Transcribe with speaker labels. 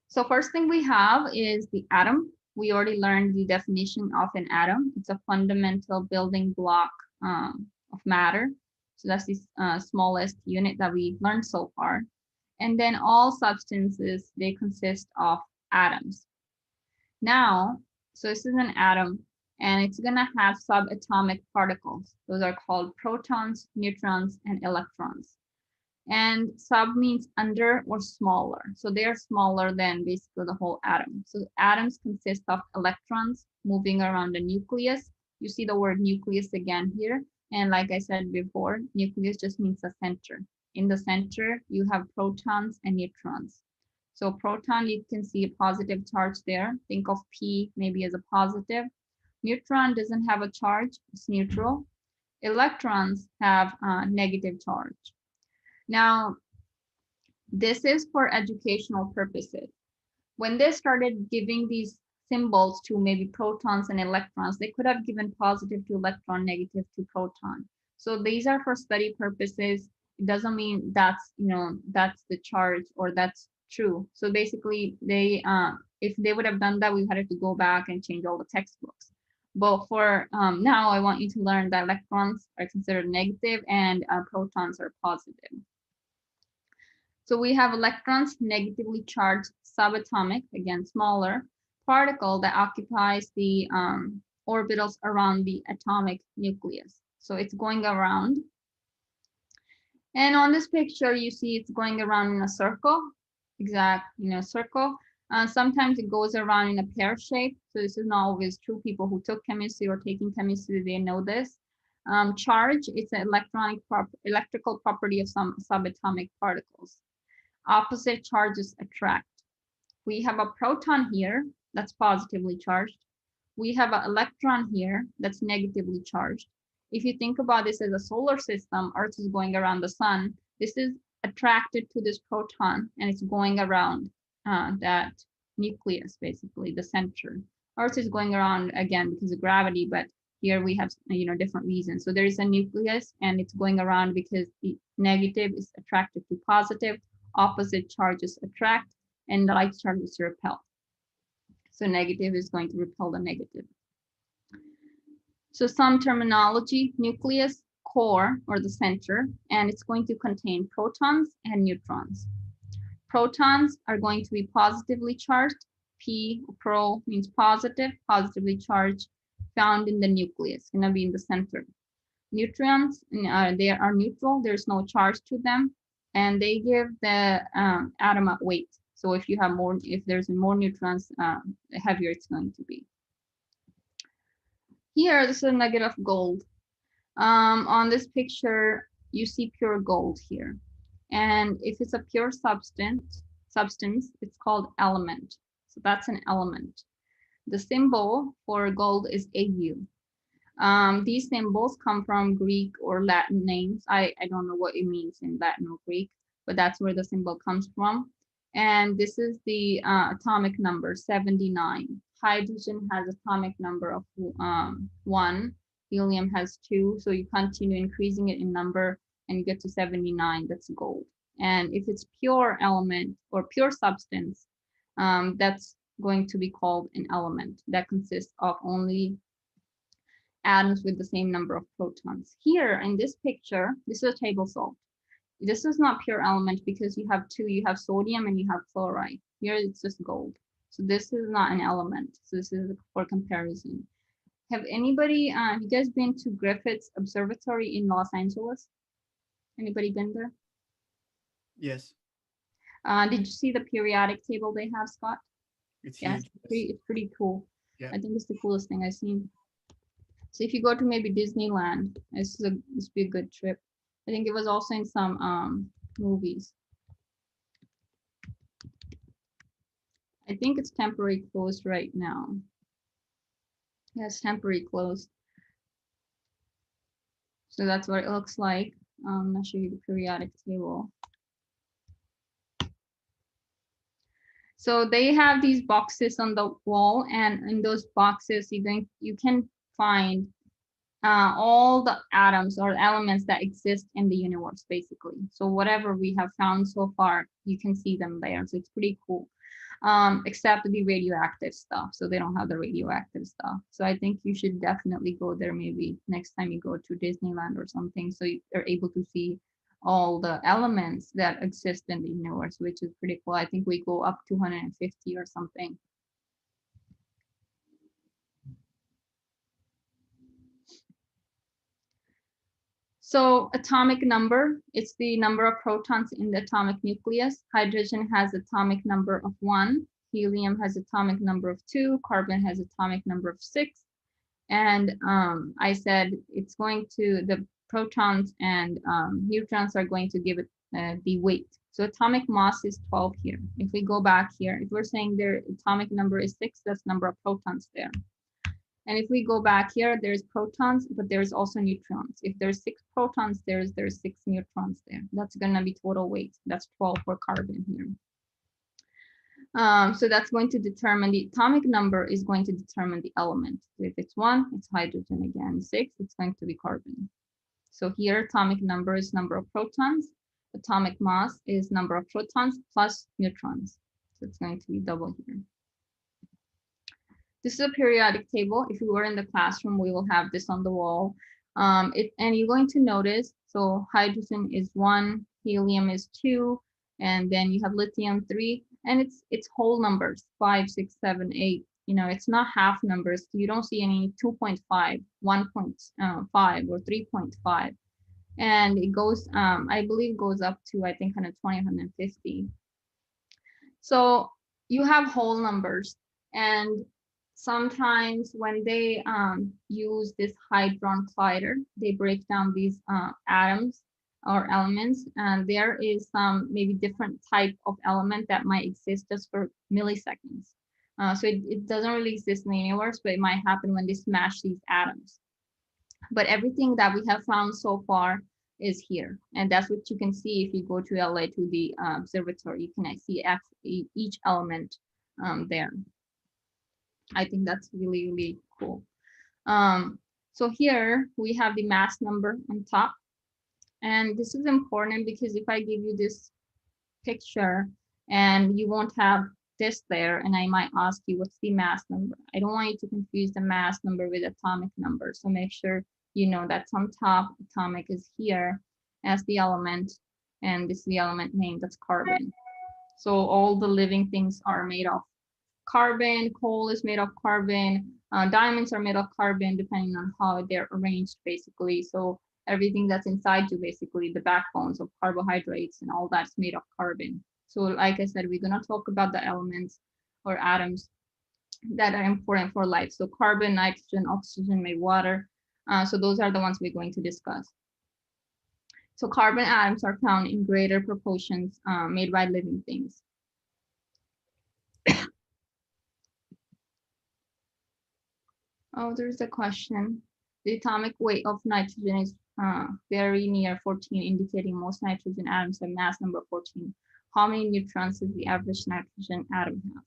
Speaker 1: So first thing we have is the atom. We already learned the definition of an atom. It's a fundamental building block of matter. So that's the smallest unit that we learned so far. And then all substances, they consist of atoms. Now, so this is an atom, and it's going to have subatomic particles. Those are called protons, neutrons, and electrons. And sub means under or smaller. So they are smaller than basically the whole atom. So atoms consist of electrons moving around the nucleus. You see the word nucleus again here. And like I said before, nucleus just means the center. In the center, you have protons and neutrons. So proton, you can see a positive charge there. Think of P maybe as a positive. Neutron doesn't have a charge, it's neutral. Electrons have a negative charge. Now, this is for educational purposes. When they started giving these symbols to maybe protons and electrons, they could have given positive to electron, negative to proton. So these are for study purposes. It doesn't mean that's, that's the charge or that's true. So basically they, if they would have done that, we had to go back and change all the textbooks. But for now, I want you to learn that electrons are considered negative and protons are positive. So we have electrons, negatively charged subatomic, again, smaller particle that occupies the orbitals around the atomic nucleus. So it's going around. And on this picture, you see it's going around in a circle, exact, circle. Sometimes it goes around in a pear shape. So this is not always true. People who took chemistry or taking chemistry, they know this. Charge, it's an electrical property of some subatomic particles. Opposite charges attract. We have a proton here that's positively charged. We have an electron here that's negatively charged. If you think about this as a solar system, Earth is going around the sun. This is attracted to this proton and it's going around that nucleus, basically the center. Earth is going around again because of gravity, but here we have different reasons. So there is a nucleus and it's going around because the negative is attracted to positive, opposite charges attract, and the like charges repel. So negative is going to repel the negative. So some terminology: nucleus, core, or the center, and it's going to contain protons and neutrons. Protons are going to be positively charged. P, pro, means positive, positively charged, found in the nucleus, going to be in the center. Neutrons, they are neutral, there's no charge to them, and they give the atom a weight. So if you have more, if there's more neutrons, the heavier it's going to be. Here, this is a nugget of gold. On this picture, you see pure gold here. And if it's a pure substance, it's called element. So that's an element. The symbol for gold is Au. These symbols come from Greek or Latin names. I don't know what it means in Latin or Greek, but that's where the symbol comes from. And this is the atomic number, 79. Hydrogen has atomic number of 1. Helium has 2. So you continue increasing it in number and you get to 79. That's gold. And if it's pure element or pure substance, that's going to be called an element that consists of only atoms with the same number of protons. Here in this picture, this is a table salt. This is not pure element because you have two, you have sodium and you have chloride. Here it's just gold. So this is not an element. So this is for comparison. Have anybody, have you guys been to Griffiths Observatory in Los Angeles? Anybody been there?
Speaker 2: Yes.
Speaker 1: Did you see the periodic table they have, Scott?
Speaker 2: It's
Speaker 1: yes,
Speaker 2: huge.
Speaker 1: it's pretty cool.
Speaker 2: Yeah.
Speaker 1: I think it's the coolest thing I've seen. So if you go to maybe Disneyland, this would be a good trip. I think it was also in some movies. I think it's temporary closed right now. Yes, temporary closed. So that's what it looks like. I'll show you the periodic table. So they have these boxes on the wall, and in those boxes you can find all the atoms or elements that exist in the universe, basically. So whatever we have found so far, you can see them there. So it's pretty cool. except the radioactive stuff. So they don't have the radioactive stuff. So I think you should definitely go there maybe next time you go to Disneyland or something. So you're able to see all the elements that exist in the universe, which is pretty cool. I think we go up to 150 or something. So atomic number, it's the number of protons in the atomic nucleus. Hydrogen has atomic number of 1. Helium has atomic number of 2. Carbon has atomic number of 6. And I said it's going to, the protons and neutrons are going to give it the weight. So atomic mass is 12 here. If we go back here, if we're saying their atomic number is 6, that's number of protons there. And if we go back here, there's protons, but there's also neutrons. If there's 6 protons, there's 6 neutrons there. That's gonna be total weight. That's 12 for carbon here. So that's going to determine the atomic number is going to determine the element. So if it's 1, it's hydrogen again. 6, it's going to be carbon. So here, atomic number is number of protons. Atomic mass is number of protons plus neutrons. So it's going to be double here. This is a periodic table. If you were in the classroom, we will have this on the wall. And you're going to notice, so hydrogen is 1, helium is 2, and then you have lithium 3, and it's whole numbers, 5, 6, 7, 8. You know, it's not half numbers. You don't see any 2.5, 1.5, or 3.5. And it goes, I believe goes up to, I think, 120, 150. So you have whole numbers, and sometimes when they use this Hadron Collider, they break down these atoms or elements, and there is some maybe different type of element that might exist just for milliseconds. So it doesn't really exist in the universe, but it might happen when they smash these atoms. But everything that we have found so far is here, and that's what you can see if you go to LA to the observatory. You can see each element there. I think that's really, really cool. So here we have the mass number on top. And this is important because if I give you this picture and you won't have this there, and I might ask you, what's the mass number? I don't want you to confuse the mass number with atomic number. So make sure you know that's on top. Atomic is here as the element, and this is the element name, that's carbon. So all the living things are made of carbon. Coal is made of carbon. Diamonds are made of carbon, depending on how they're arranged, basically. So everything that's inside you, basically, the backbones of carbohydrates and all that's made of carbon. So like I said, we're going to talk about the elements or atoms that are important for life. So carbon, nitrogen, oxygen, maybe water. So those are the ones we're going to discuss. So carbon atoms are found in greater proportions made by living things. Oh, there's a question. The atomic weight of nitrogen is very near 14, indicating most nitrogen atoms have mass number 14. How many neutrons does the average nitrogen atom have?